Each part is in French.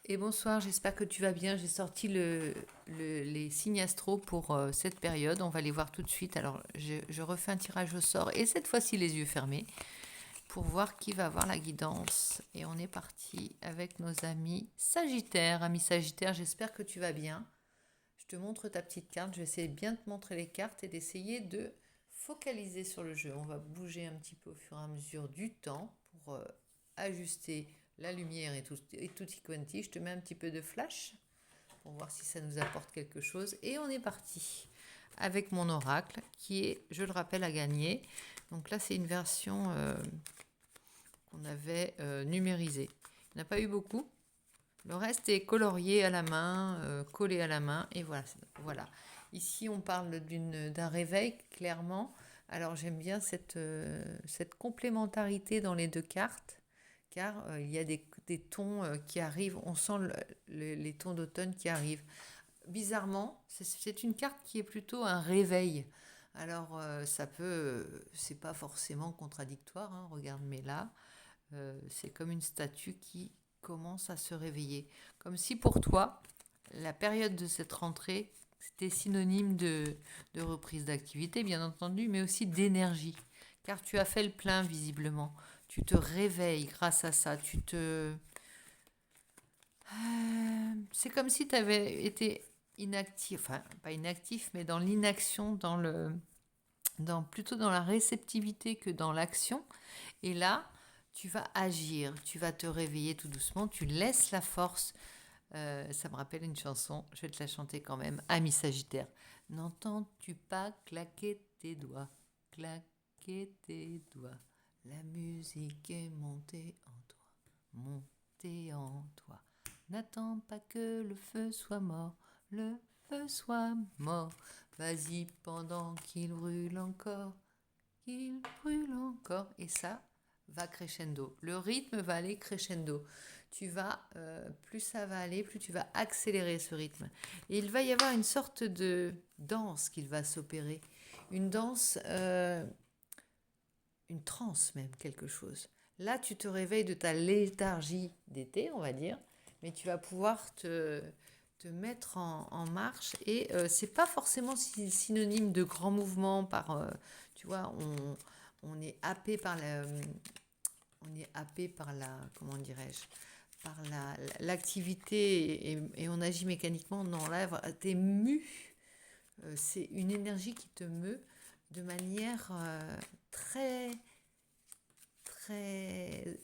Et bonsoir, j'espère que tu vas bien. J'ai sorti les signes astro pour cette période. On va les voir tout de suite. Alors, je refais un tirage au sort et cette fois-ci les yeux fermés pour voir qui va avoir la guidance. Et on est parti avec nos amis Sagittaires. Amis Sagittaires, j'espère que tu vas bien. Je te montre ta petite carte. Je vais essayer de bien te montrer les cartes et d'essayer de focaliser sur le jeu. On va bouger un petit peu au fur et à mesure du temps pour ajuster la lumière et tutti quanti. Je te mets un petit peu de flash pour voir si ça nous apporte quelque chose. Et on est parti avec mon oracle qui est, je le rappelle, à gagner. Donc là, c'est une version qu'on avait numérisée. Il n'y en a pas eu beaucoup. Le reste est colorié à la main, collé à la main, et voilà. Voilà. Ici, on parle d'un réveil, clairement. Alors, j'aime bien cette complémentarité dans les deux cartes, car il y a des tons qui arrivent. On sent les tons d'automne qui arrivent. Bizarrement, c'est une carte qui est plutôt un réveil. Alors, c'est pas forcément contradictoire, hein, regarde, mais là, c'est comme une statue qui commence à se réveiller. Comme si pour toi, la période de cette rentrée, c'était synonyme de reprise d'activité, bien entendu, mais aussi d'énergie. Car tu as fait le plein, visiblement. Tu te réveilles grâce à ça. C'est comme si tu avais été inactif, enfin, pas inactif, mais dans l'inaction, plutôt dans la réceptivité que dans l'action. Et là, tu vas agir, tu vas te réveiller tout doucement, tu laisses la force. Ça me rappelle une chanson, je vais te la chanter quand même. Ami Sagittaire. N'entends-tu pas claquer tes doigts, claquer tes doigts. La musique est montée en toi, montée en toi. N'attends pas que le feu soit mort, le feu soit mort. Vas-y pendant qu'il brûle encore, qu'il brûle encore. Et ça va crescendo. Le rythme va aller crescendo. Plus ça va aller, plus tu vas accélérer ce rythme. Et il va y avoir une sorte de danse qui va s'opérer. Une danse, une transe même, quelque chose. Là, tu te réveilles de ta léthargie d'été, on va dire, mais tu vas pouvoir te mettre en marche. Et c'est pas forcément synonyme de grand mouvement tu vois, on est happé par on est happé par comment dirais-je, par l'activité et on agit mécaniquement. Non, là, t'es mu. C'est une énergie qui te meut de manière très, très,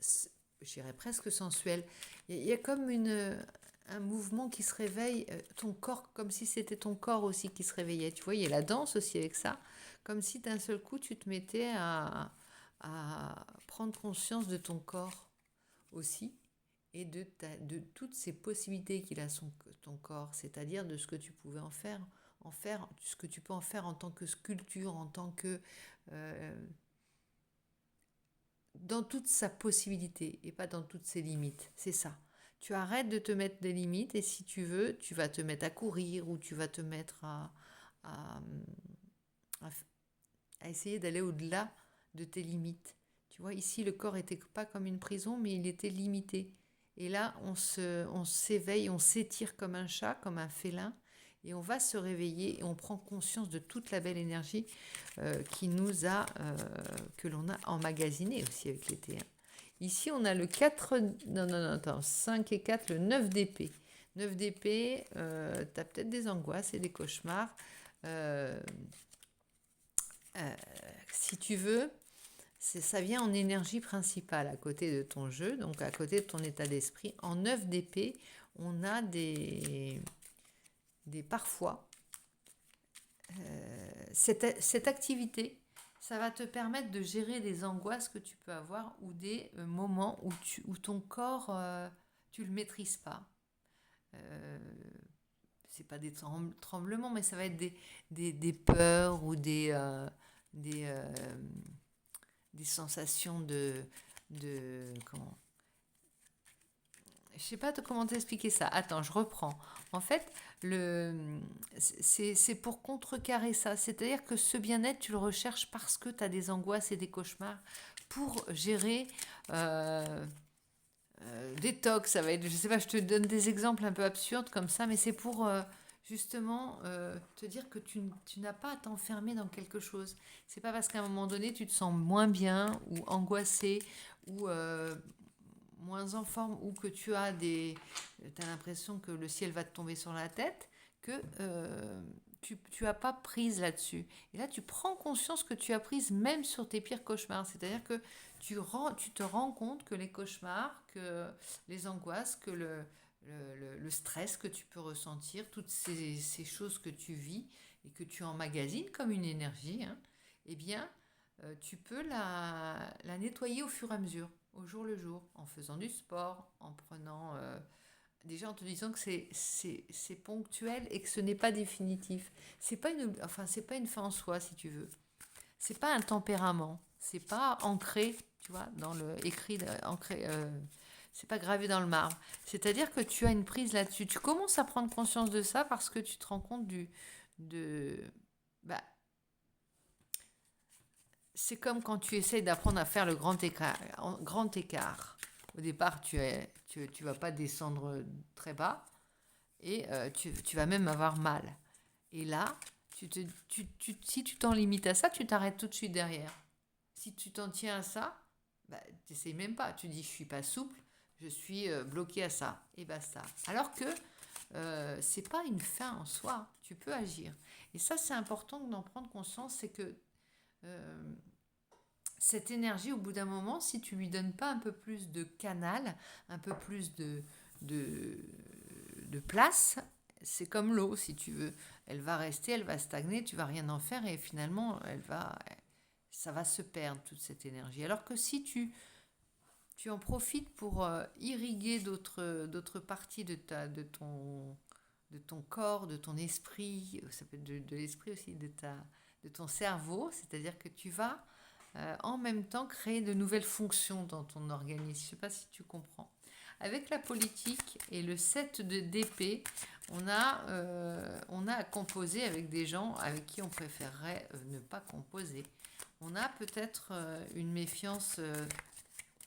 je dirais presque sensuelle. Il y a comme un mouvement qui se réveille, ton corps, comme si c'était ton corps aussi qui se réveillait. Tu vois, il y a la danse aussi avec ça, comme si d'un seul coup tu te mettais à prendre conscience de ton corps aussi et de toutes ces possibilités qu'il a ton corps, c'est-à-dire de ce que tu pouvais ce que tu peux en faire en tant que sculpture, en tant que dans toute sa possibilité et pas dans toutes ses limites. C'est ça. Tu arrêtes de te mettre des limites et si tu veux, tu vas te mettre à courir ou tu vas te mettre à, à, à essayer d'aller au-delà de tes limites. Tu vois, ici, le corps n'était pas comme une prison, mais il était limité. Et là, on s'éveille, on s'étire comme un chat, comme un félin, et on va se réveiller et on prend conscience de toute la belle énergie que l'on a emmagasinée aussi avec l'été. Hein. Ici, on a le 4, non, non, non, attends, 5 et 4, le 9 d'épée. 9 d'épée, tu as peut-être des angoisses et des cauchemars. Euh, si tu veux, ça vient en énergie principale à côté de ton jeu, donc à côté de ton état d'esprit. En 9 d'épée, on a des parfois, cette activité, ça va te permettre de gérer des angoisses que tu peux avoir ou des moments où ton corps, tu le maîtrises pas. Euh, c'est pas des tremblements, mais ça va être des peurs ou des, euh, des sensations comment, je sais pas comment t'expliquer ça. Attends, je reprends. En fait, c'est pour contrecarrer ça. C'est-à-dire que ce bien-être, tu le recherches parce que tu as des angoisses et des cauchemars pour gérer détox, ça va être, je sais pas, je te donne des exemples un peu absurdes comme ça, mais c'est pour justement te dire que tu n'as pas à t'enfermer dans quelque chose. C'est pas parce qu'à un moment donné tu te sens moins bien ou angoissé ou moins en forme ou que tu as l'impression que le ciel va te tomber sur la tête que tu as pas prise là-dessus. Et là, tu prends conscience que tu as prise même sur tes pires cauchemars. C'est-à-dire que tu te rends compte que les cauchemars, que les angoisses, que le stress que tu peux ressentir, toutes ces choses que tu vis et que tu emmagasines comme une énergie, hein, eh bien, tu peux la nettoyer au fur et à mesure, au jour le jour, en faisant du sport, en prenant... déjà en te disant que c'est ponctuel et que ce n'est pas définitif. C'est pas une fin en soi, si tu veux. C'est pas un tempérament. C'est pas ancré, tu vois, dans le écrit, ancré, c'est pas gravé dans le marbre. C'est-à-dire que tu as une prise là-dessus. Tu commences à prendre conscience de ça parce que tu te rends compte de, bah, c'est comme quand tu essayes d'apprendre à faire le grand écart. Grand écart. Au départ, tu vas pas descendre très bas et tu vas même avoir mal. Et là, si tu t'en limites à ça, tu t'arrêtes tout de suite derrière. Si tu t'en tiens à ça, bah, tu n'essayes même pas. Tu dis, je suis pas souple, je suis bloqué à ça, et basta. Alors que c'est pas une fin en soi, tu peux agir. Et ça, c'est important d'en prendre conscience, c'est que euh, cette énergie, au bout d'un moment, si tu lui donnes pas un peu plus de canal, un peu plus de, de place, c'est comme l'eau, si tu veux. Elle va rester, elle va stagner, tu vas rien en faire et finalement, ça va se perdre, toute cette énergie. Alors que si tu en profites pour irriguer d'autres parties de ton corps, de ton esprit, ça peut être de l'esprit aussi, de ton cerveau, c'est-à-dire que tu vas en même temps créer de nouvelles fonctions dans ton organisme. Je ne sais pas si tu comprends. Avec la politique et le set d'épée, on a à composer avec des gens avec qui on préférerait ne pas composer. On a peut-être une méfiance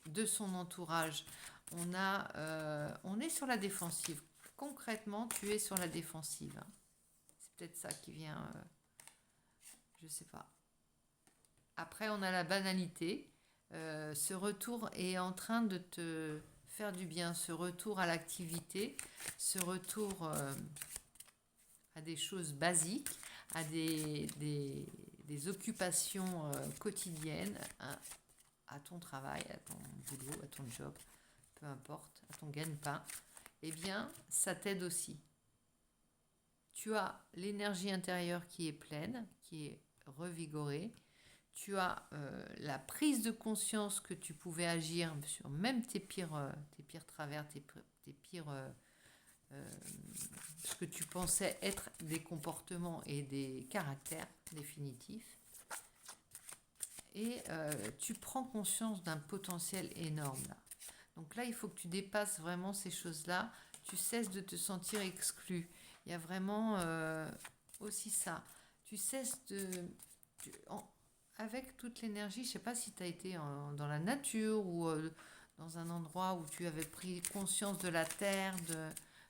de son entourage. On est sur la défensive. Concrètement, tu es sur la défensive, hein. C'est peut-être ça qui vient, je ne sais pas. Après, on a la banalité. Ce retour est en train de te faire du bien. Ce retour à l'activité, ce retour à des choses basiques, à des occupations quotidiennes, à ton travail, à ton boulot, à ton job, peu importe, à ton gagne-pain, eh bien, ça t'aide aussi. Tu as l'énergie intérieure qui est pleine, qui est revigorée. Tu as la prise de conscience que tu pouvais agir sur même tes pires travers, tes pires ce que tu pensais être des comportements et des caractères définitifs. Et tu prends conscience d'un potentiel énorme là. Donc là, il faut que tu dépasses vraiment ces choses-là. Tu cesses de te sentir exclu. Il y a vraiment aussi ça. Tu cesses de... avec toute l'énergie, je ne sais pas si tu as été dans la nature ou dans un endroit où tu avais pris conscience de la terre,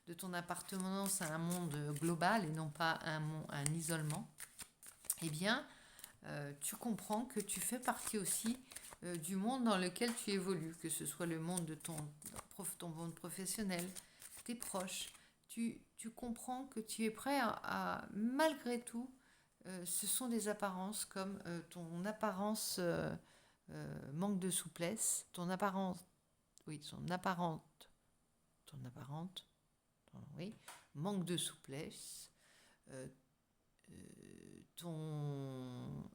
de ton appartenance à un monde global et non pas un isolement. Eh bien, tu comprends que tu fais partie aussi du monde dans lequel tu évolues, que ce soit le monde de ton monde professionnel, tes proches. Tu comprends que tu es prêt malgré tout, ce sont des apparences comme ton apparence manque de souplesse, ton apparente, oui, manque de souplesse, euh,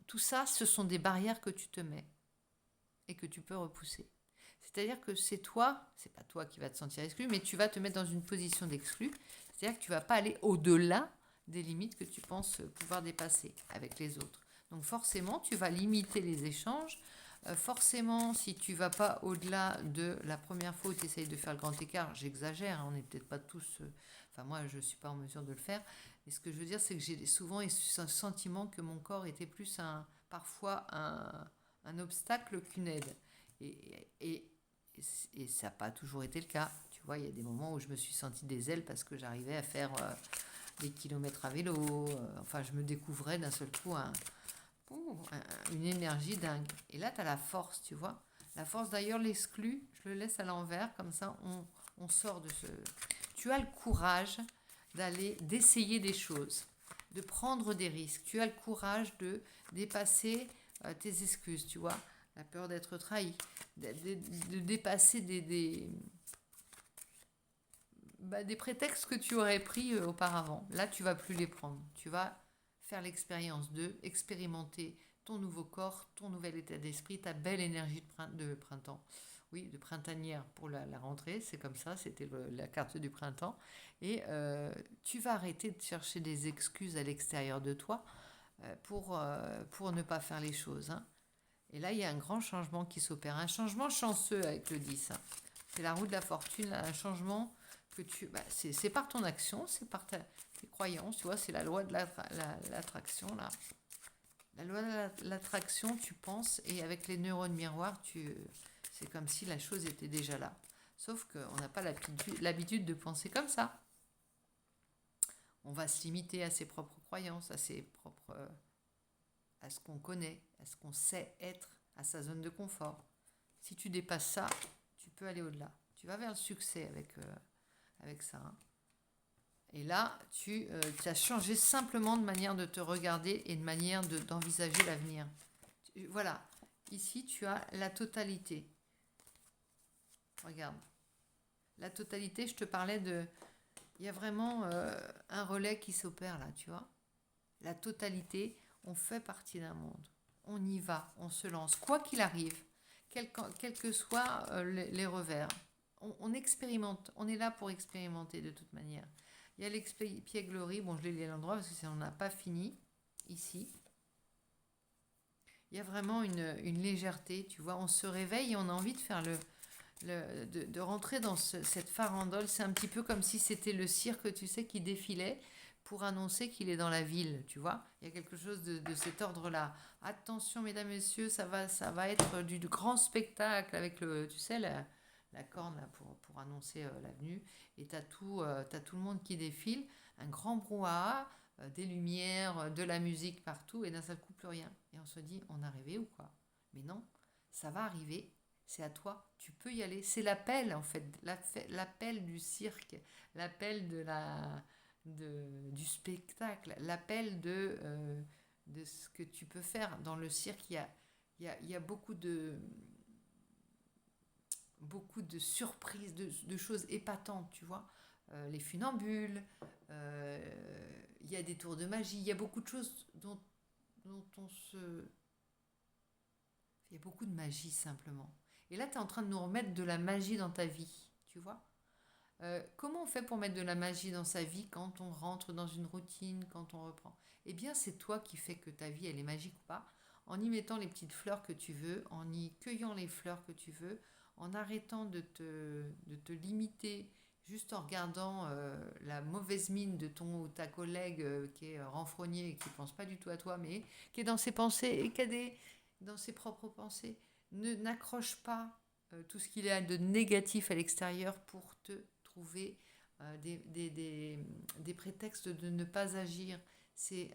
tout ça, ce sont des barrières que tu te mets et que tu peux repousser. C'est-à-dire que c'est pas toi qui vas te sentir exclu, mais tu vas te mettre dans une position d'exclu. C'est-à-dire que tu vas pas aller au-delà des limites que tu penses pouvoir dépasser avec les autres. Donc forcément, tu vas limiter les échanges. Forcément, si tu vas pas au-delà de la première fois où tu essayes de faire le grand écart, j'exagère, hein, on n'est peut-être pas tous... enfin moi, je ne suis pas en mesure de le faire. Et ce que je veux dire, c'est que j'ai souvent eu ce sentiment que mon corps était parfois un obstacle qu'une aide. Et Et ça n'a pas toujours été le cas. Tu vois, il y a des moments où je me suis sentie des ailes parce que j'arrivais à faire des kilomètres à vélo. Enfin, je me découvrais d'un seul coup une énergie dingue. Et là, tu as la force, tu vois. La force, d'ailleurs, l'exclut. Je le laisse à l'envers, comme ça, on sort de ce... Tu as le courage d'essayer des choses, de prendre des risques. Tu as le courage de dépasser tes excuses, tu vois. La peur d'être trahi, de dépasser des prétextes que tu aurais pris auparavant. Là, tu vas plus les prendre. Tu vas faire l'expérience de expérimenter ton nouveau corps, ton nouvel état d'esprit, ta belle énergie de printemps. Oui, de printanière pour la rentrée, c'est comme ça, c'était la carte du printemps. Et tu vas arrêter de chercher des excuses à l'extérieur de toi pour ne pas faire les choses. Hein. Et là, il y a un grand changement qui s'opère, un changement chanceux avec le 10. Hein. C'est la roue de la fortune, un changement que c'est par ton action, c'est par tes croyances, tu vois, c'est la loi de l'attraction, là. La loi de l'attraction, tu penses, et avec les neurones miroirs, c'est comme si la chose était déjà là. Sauf qu'on n'a pas l'habitude de penser comme ça. On va se limiter à ses propres croyances, à ce qu'on connaît, à ce qu'on sait être, à sa zone de confort. Si tu dépasses ça, tu peux aller au-delà. Tu vas vers le succès avec ça. Hein. Et là, tu as changé simplement de manière de te regarder et de manière d'envisager l'avenir. Voilà, ici tu as la totalité. Regarde, la totalité, je te parlais de... Il y a vraiment un relais qui s'opère là, tu vois. La totalité, on fait partie d'un monde. On y va, on se lance, quoi qu'il arrive, quels que soient les revers. On expérimente, on est là pour expérimenter de toute manière. Il y a l'expièglerie, bon je l'ai lu à l'endroit parce que on n'a pas fini ici. Il y a vraiment une légèreté, tu vois, on se réveille et on a envie de faire de rentrer dans cette farandole. C'est un petit peu comme si c'était le cirque, tu sais, qui défilait pour annoncer qu'il est dans la ville, tu vois. Il y a quelque chose de cet ordre-là. Attention, mesdames, messieurs, ça va être du grand spectacle avec tu sais, la corne là, pour annoncer l'avenue. Et t'as tout le monde qui défile, un grand brouhaha, des lumières, de la musique partout, et d'un seul coup, plus rien. Et on se dit, on est arrivé ou quoi? Mais non, ça va arriver. C'est à toi, tu peux y aller. C'est l'appel en fait, l'appel du cirque, l'appel du spectacle, l'appel de ce que tu peux faire. Dans le cirque, il y a beaucoup de surprises, de choses épatantes, tu vois. Les funambules, il y a des tours de magie, il y a beaucoup de choses dont on se... Il y a beaucoup de magie simplement. Et là, tu es en train de nous remettre de la magie dans ta vie, tu vois. Comment on fait pour mettre de la magie dans sa vie quand on rentre dans une routine, quand on reprend? Eh bien, c'est toi qui fais que ta vie, elle est magique ou pas, en y mettant les petites fleurs que tu veux, en y cueillant les fleurs que tu veux, en arrêtant de te limiter juste en regardant la mauvaise mine de ton ou ta collègue qui est renfrogné et qui ne pense pas du tout à toi, mais qui est dans ses pensées et qui a dans ses propres pensées. N'accroche pas tout ce qu'il y a de négatif à l'extérieur pour te trouver des prétextes de ne pas agir.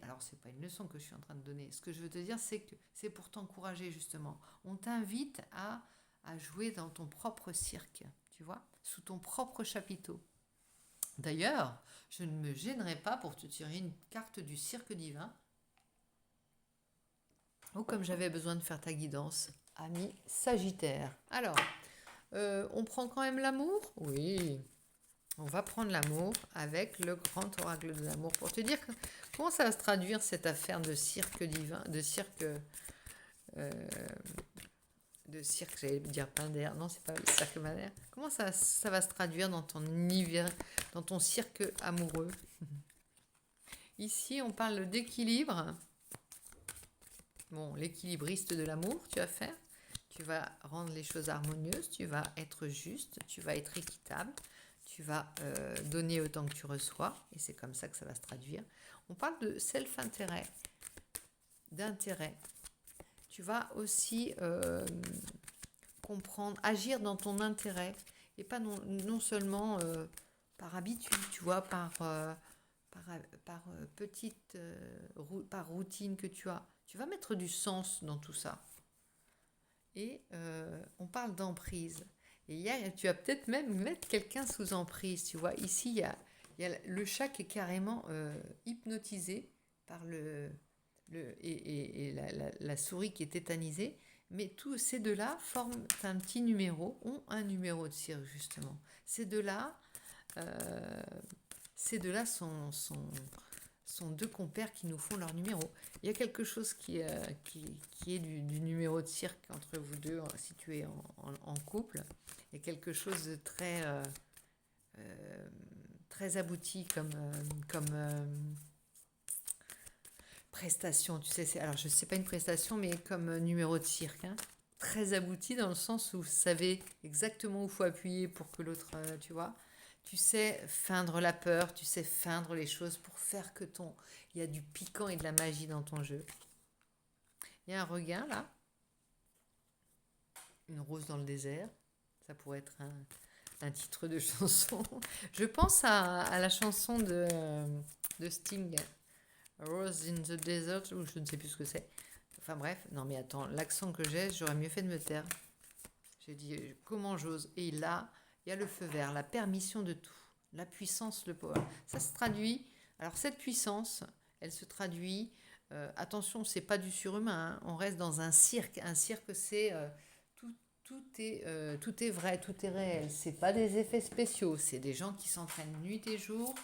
Alors, c'est pas une leçon que je suis en train de donner. Ce que je veux te dire, c'est que c'est pour t'encourager, justement. On t'invite à jouer dans ton propre cirque, tu vois, sous ton propre chapiteau. D'ailleurs, je ne me gênerai pas pour te tirer une carte du cirque divin. Ou comme j'avais besoin de faire ta guidance, ami Sagittaire. Alors, on prend quand même l'amour? Oui. On va prendre l'amour avec le grand oracle de l'amour pour te dire comment ça va se traduire cette affaire de cirque divin, j'allais dire Pinder, non, c'est pas le cirque Pinder. Comment ça va se traduire dans dans ton cirque amoureux? Ici, on parle d'équilibre. Bon, l'équilibriste de l'amour, tu vas faire. Tu vas rendre les choses harmonieuses, tu vas être juste, tu vas être équitable. Tu vas donner autant que tu reçois, et c'est comme ça que ça va se traduire. On parle de self-intérêt, d'intérêt. Tu vas aussi comprendre, agir dans ton intérêt et pas non seulement par habitude, tu vois, par petite par routine que tu as. Tu vas mettre du sens dans tout ça. Et on parle d'emprise. Et tu vas peut-être même mettre quelqu'un sous emprise, tu vois. Ici, il y a le chat qui est carrément hypnotisé par la souris qui est tétanisée. Mais tous ces deux-là forment un petit numéro, ont un numéro de cirque, justement. Ces deux-là, euh, sont deux compères qui nous font leur numéro. Il y a quelque chose qui est du numéro de cirque entre vous deux, si tu es en couple. Il y a quelque chose de très abouti comme prestation. Tu sais, alors je ne sais pas une prestation, mais comme numéro de cirque. Hein. Très abouti dans le sens où vous savez exactement où il faut appuyer pour que l'autre, tu vois. Tu sais feindre la peur, tu sais feindre les choses pour faire que il y a du piquant et de la magie dans ton jeu. Il y a un regain là, une rose dans le désert. Ça pourrait être un titre de chanson. Je pense à la chanson de Sting, Rose in the Desert, ou je ne sais plus ce que c'est. Enfin bref, non mais attends, l'accent que j'aurais mieux fait de me taire. J'ai dit comment j'ose. Et là, il y a le feu vert, la permission de tout, la puissance, le power. Ça se traduit. Alors cette puissance, elle se traduit. Attention, c'est pas du surhumain. Hein, on reste dans un cirque. Un cirque, c'est tout est vrai, tout est réel. C'est pas des effets spéciaux. C'est des gens qui s'entraînent nuit et jour.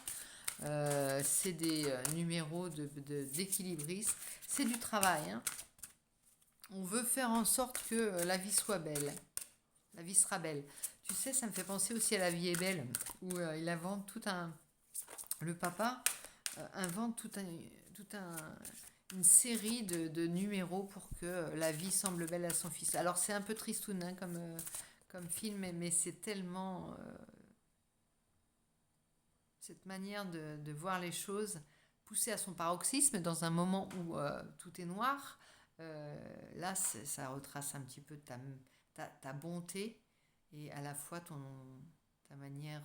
C'est des numéros d'équilibristes. C'est du travail. Hein. On veut faire en sorte que la vie soit belle. La vie sera belle. Tu sais, ça me fait penser aussi à La vie est belle, où il invente le papa invente une série de numéros pour que la vie semble belle à son fils. Alors c'est un peu tristoun hein, comme film, mais c'est tellement cette manière de voir les choses poussée à son paroxysme dans un moment où tout est noir. Là, ça retrace un petit peu ta bonté et à la fois ta manière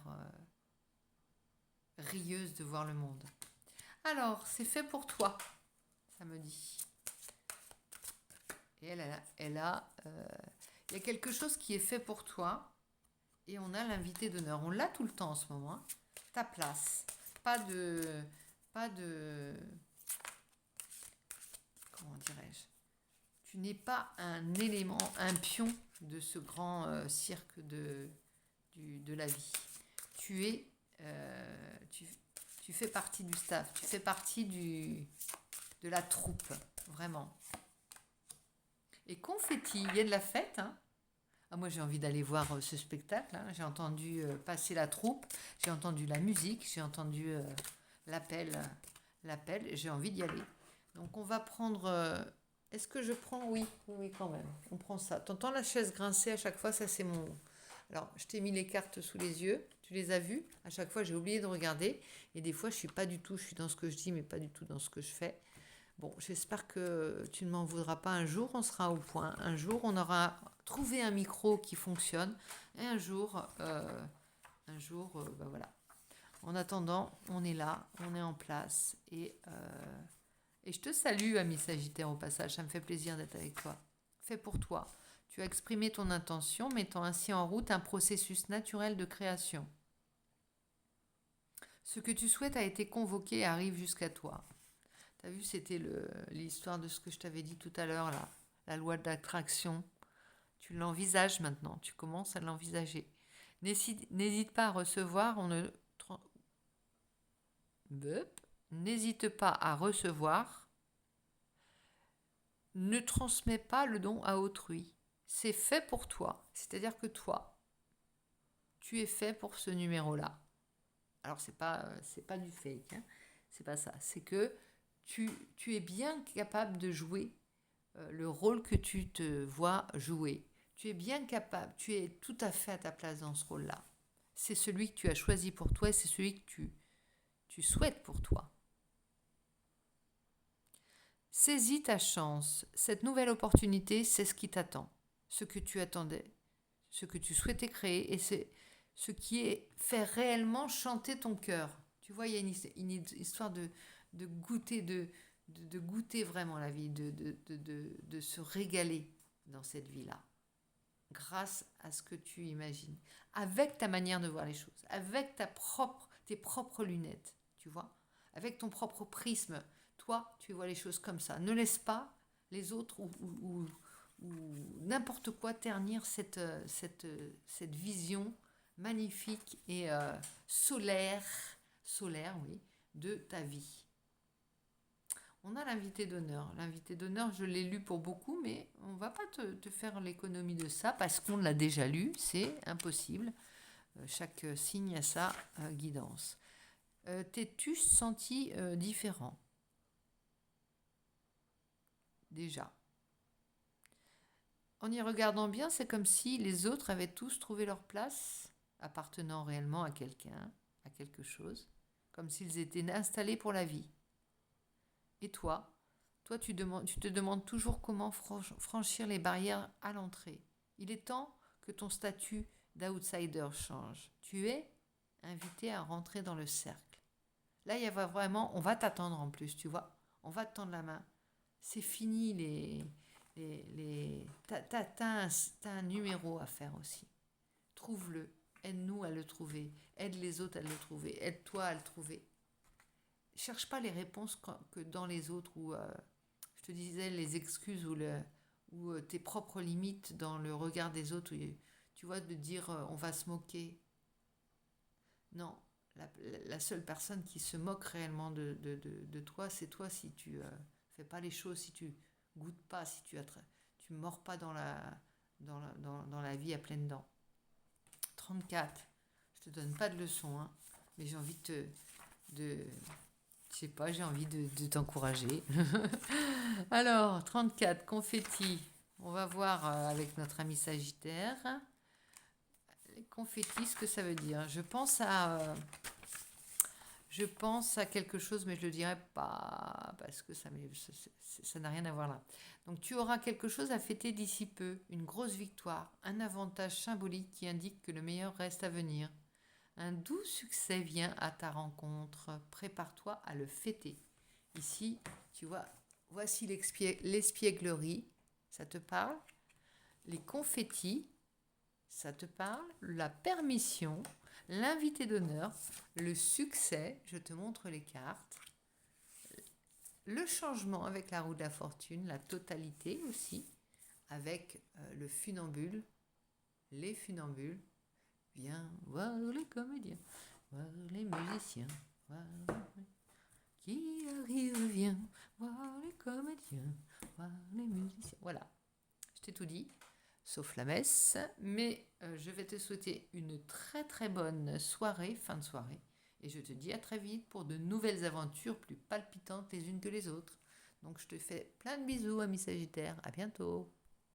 rieuse de voir le monde. Alors, c'est fait pour toi, ça me dit. Et il y a quelque chose qui est fait pour toi et on a l'invité d'honneur. On l'a tout le temps en ce moment. Hein. Ta place. Pas de, comment dirais-je? Tu n'es pas un élément, un pion de ce grand cirque de la vie. Tu fais partie du staff, tu fais partie de la troupe, vraiment. Et confetti, il y a de la fête. Hein. Ah, moi, j'ai envie d'aller voir ce spectacle. Hein. J'ai entendu passer la troupe, j'ai entendu la musique, j'ai entendu l'appel, j'ai envie d'y aller. Donc, on va prendre... est-ce que je prends? Oui, quand même. On prend ça. T'entends la chaise grincer à chaque fois? Ça, c'est mon... Alors, je t'ai mis les cartes sous les yeux. Tu les as vues? À chaque fois, j'ai oublié de regarder. Et des fois, je suis dans ce que je dis, mais pas du tout dans ce que je fais. Bon, j'espère que tu ne m'en voudras pas. Un jour, on sera au point. Un jour, on aura trouvé un micro qui fonctionne. Et un jour, voilà. En attendant, on est là, on est en place. Et je te salue, ami Sagittaire, au passage. Ça me fait plaisir d'être avec toi. Fais pour toi. Tu as exprimé ton intention, mettant ainsi en route un processus naturel de création. Ce que tu souhaites a été convoqué et arrive jusqu'à toi. Tu as vu, c'était l'histoire de ce que je t'avais dit tout à l'heure, là, la loi de l'attraction. Tu l'envisages maintenant, tu commences à l'envisager. N'hésite pas à recevoir, N'hésite pas à recevoir, ne transmets pas le don à autrui. C'est fait pour toi, c'est-à-dire que toi, tu es fait pour ce numéro-là. Alors, c'est pas du fake, hein. C'est pas ça. C'est que tu es bien capable de jouer le rôle que tu te vois jouer. Tu es bien capable, tu es tout à fait à ta place dans ce rôle-là. C'est celui que tu as choisi pour toi et c'est celui que tu souhaites pour toi. Saisis ta chance. Cette nouvelle opportunité, c'est ce qui t'attend. Ce que tu attendais. ce que tu souhaitais créer et c'est ce qui est fait réellement chanter ton cœur. Tu vois, il y a une histoire de goûter, de goûter vraiment la vie, de se régaler dans cette vie-là, grâce à ce que tu imagines, avec ta manière de voir les choses, avec tes propres lunettes, tu vois, avec ton propre prisme. Toi, tu vois les choses comme ça. Ne laisse pas les autres ou n'importe quoi ternir cette vision magnifique et solaire, oui, de ta vie. On a l'invité d'honneur. L'invité d'honneur, je l'ai lu pour beaucoup, mais on ne va pas te faire l'économie de ça parce qu'on l'a déjà lu, c'est impossible. Chaque signe a sa guidance. T'es-tu senti différent? Déjà. En y regardant bien, c'est comme si les autres avaient tous trouvé leur place, appartenant réellement à quelqu'un, à quelque chose, comme s'ils étaient installés pour la vie. Et toi, tu te demandes toujours comment franchir les barrières à l'entrée. Il est temps que ton statut d'outsider change. Tu es invité à rentrer dans le cercle. Là, il y a vraiment, on va t'attendre en plus, tu vois. On va te tendre la main. C'est fini t'as un numéro à faire aussi. Trouve-le. Aide-nous à le trouver. Aide les autres à le trouver. Aide-toi à le trouver. Cherche pas les réponses que dans les autres ou je te disais les excuses ou tes propres limites dans le regard des autres. Tu vois, de dire on va se moquer. Non, la seule personne qui se moque réellement de toi, c'est toi si tu fais pas les choses, si tu goûtes pas, si tu mords pas dans la vie à pleines dents. 34. Je te donne pas de leçon, hein, mais j'ai envie de je sais pas, j'ai envie de t'encourager. Alors, 34, confetti. On va voir avec notre ami Sagittaire. Les confettis, ce que ça veut dire. Je pense à quelque chose, mais je ne le dirai pas parce que ça n'a rien à voir là. Donc tu auras quelque chose à fêter d'ici peu, une grosse victoire, un avantage symbolique qui indique que le meilleur reste à venir. Un doux succès vient à ta rencontre, prépare-toi à le fêter. Ici, tu vois, voici l'espièglerie, ça te parle? Les confettis, ça te parle? La permission, l'invité d'honneur, le succès, je te montre les cartes, le changement avec la roue de la fortune, la totalité aussi, avec le funambule, les funambules. Viens voir les comédiens, voir les musiciens, voir qui arrive, viens voir les comédiens, voir les musiciens. Voilà, je t'ai tout dit, sauf la messe, mais je vais te souhaiter une très très bonne soirée, fin de soirée, et je te dis à très vite pour de nouvelles aventures plus palpitantes les unes que les autres. Donc je te fais plein de bisous, ami Sagittaire, à bientôt.